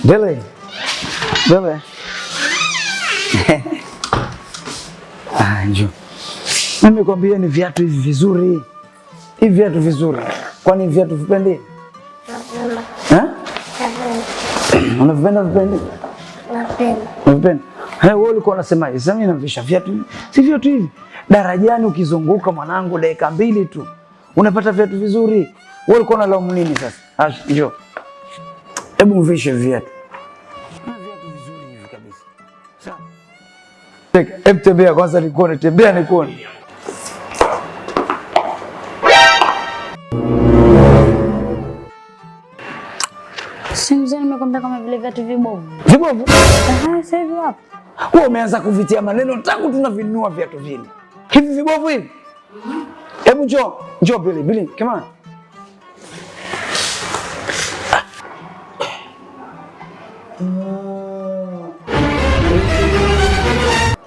Bele. Bele. Njoo. Nimekwambia ni viatu hivi vizuri. Hivi viatu vizuri. Kwani viatu vipendi? Unavipenda vipendi? Unavipenda? Wewe ulikuwa unasemaje? Sasa mimi navisha viatu hivi. Si viatu hivi. Darajani ukizunguka mwanangu dakika 2 tu. Unapata viatu vizuri. Wewe ulikuwa unalaumu nini sasa? Njoo. Hebu mvishe viatu. Viatu vizuri hivi kabisa. Sawa. Hebu tembea kwanza nikuone, tembea nikuone. Simzee nimekwambia kama vile viatu vibovu. Vibovu? Sasa hivi wapi? Wewe umeanza kuvitia maneno tangu tunavinunua viatu vile. Hivi vibovu hivi? Hebu njoo Billy, come on.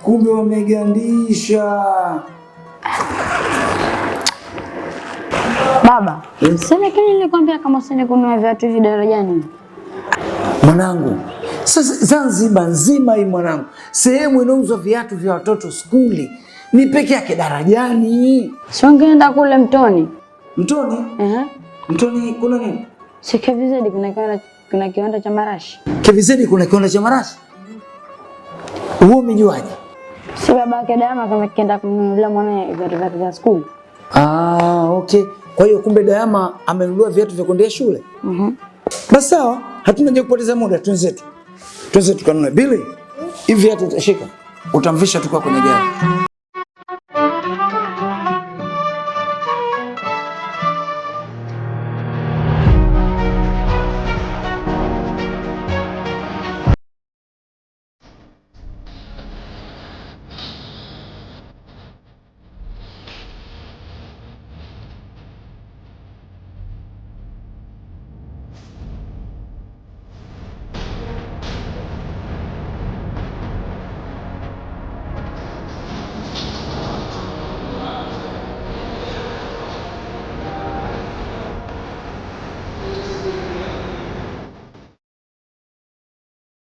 Kumbe wamegandisha. Baba, sasa lakini nilikwambia kama usende kununua viatu hivi darajani. Mwanangu, sasa Zanzibar nzima hii mwanangu, sehemu inauzwa viatu vya watoto skuli ni peke yake darajani. Sio ungeenda kule Mtoni. Mtoni? Mtoni kuna nini? Si KVZ kuna kiwanda cha marashi. KVZ kuna kiwanda cha marashi? Wewe umejuaje? Si baba yake Dayama kama kienda kumnunulia mwanae viatu vya skuli. Okay. Kwa hiyo kumbe Dayama amenunua viatu vya kwenda shule? Basi sawa, hatuna haja kupoteza muda, tuenzetu. Tuenzetu kanunue. Billy, hivi viatu utashika? Utamvisha tukao kwenye gari.